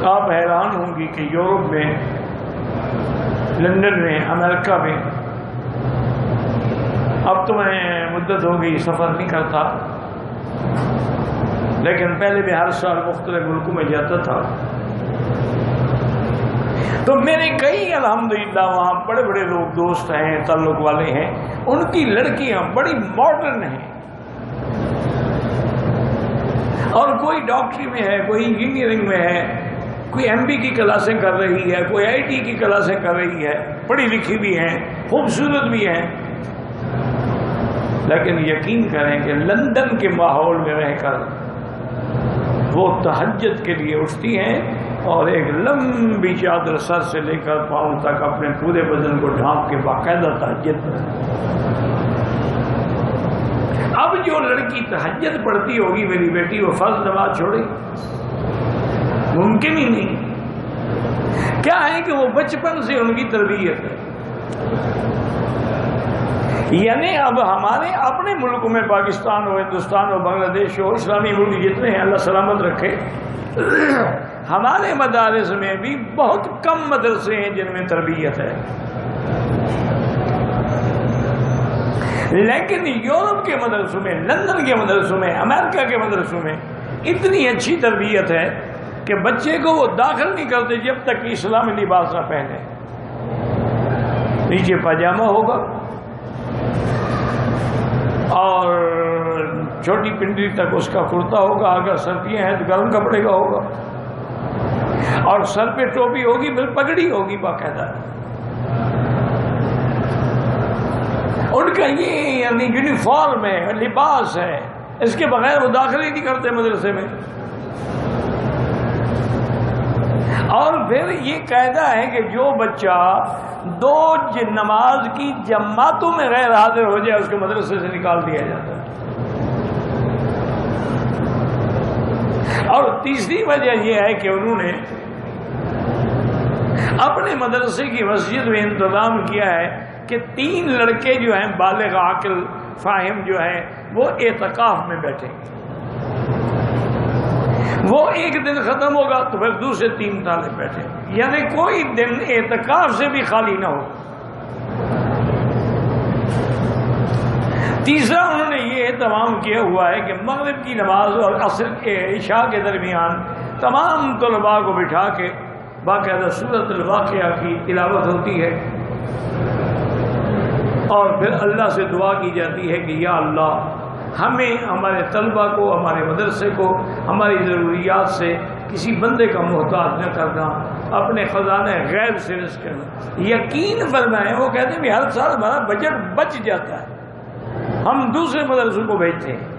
آپ حیران ہوں گی کہ یورپ میں، لندن میں، امریکہ میں، اب تو میں مدت ہو گئی سفر نہیں کرتا، لیکن پہلے بھی ہر سال مختلف ملکوں میں جاتا تھا، تو میرے کئی الحمدللہ وہاں بڑے بڑے لوگ دوست ہیں، تعلق والے ہیں، ان کی لڑکیاں بڑی ماڈرن ہیں، اور کوئی ڈاکٹری میں ہے، کوئی انجینئرنگ میں ہے، کوئی ایم بی کی کلاسیں کر رہی ہے، کوئی آئی ٹی کی کلاسیں کر رہی ہے، پڑھی لکھی بھی ہیں، خوبصورت بھی ہیں، لیکن یقین کریں کہ لندن کے ماحول میں رہ کر وہ تہجد کے لیے اٹھتی ہیں اور ایک لمبی چادر سر سے لے کر پاؤں تک اپنے پورے بدن کو ڈھانپ کے باقاعدہ تہجد پڑھتی۔ اب جو لڑکی تہجد پڑھتی ہوگی میری بیٹی، وہ فرض نماز چھوڑے؟ ممکن ہی نہیں۔ کیا ہے کہ وہ بچپن سے ان کی تربیت ہے۔ یعنی اب ہمارے اپنے ملک میں، پاکستان ہو، ہندوستان ہو، بنگلہ دیش ہو، اسلامی ملک جتنے ہیں، اللہ سلامت رکھے، ہمارے مدارس میں بھی بہت کم مدرسے ہیں جن میں تربیت ہے، لیکن یورپ کے مدرسوں میں، لندن کے مدرسوں میں، امریکہ کے مدرسوں میں اتنی اچھی تربیت ہے کہ بچے کو وہ داخل نہیں کرتے جب تک کہ اسلامی لباس نہ پہنے۔ نیچے پاجامہ ہوگا اور چھوٹی پنڈلی تک اس کا کرتا ہوگا، اگر سردیاں ہیں تو گرم کپڑے کا ہوگا، اور سر پہ ٹوپی ہوگی، پھر پگڑی ہوگی باقاعدہ۔ ان کا یہ یعنی یونیفارم ہے، لباس ہے، اس کے بغیر وہ داخل ہی نہیں کرتے مدرسے میں۔ اور پھر یہ قاعدہ ہے کہ جو بچہ دو نماز کی جماعتوں میں غیر حاضر ہو جائے اس کو مدرسے سے نکال دیا جاتا ہے۔ اور تیسری وجہ یہ ہے کہ انہوں نے اپنے مدرسے کی مسجد میں انتظام کیا ہے کہ 3 لڑکے جو ہیں بالغ عاقل فاہم جو ہیں وہ اعتکاف میں بیٹھیں گے، وہ ایک دن ختم ہوگا تو پھر دوسرے 3 طالب بیٹھیں گے، یعنی کوئی دن اعتکاف سے بھی خالی نہ ہو۔ تیسرا انہوں نے یہ اہتمام کیا ہوا ہے کہ مغرب کی نماز اور عصر کے عشاء کے درمیان تمام طلباء کو بٹھا کے باقاعدہ سورۃ الواقعہ کی تلاوت ہوتی ہے، اور پھر اللہ سے دعا کی جاتی ہے کہ یا اللہ ہمیں، ہمارے طلباء کو، ہمارے مدرسے کو، ہماری ضروریات سے کسی بندے کا محتاج نہ کرنا، اپنے خزانہ غیب سے رزق کرنا۔ یقین فرمائیں، وہ کہتے ہیں کہ ہر سال ہمارا بجٹ بچ جاتا ہے، ہم دوسرے مدرسوں کو بھیجتے ہیں۔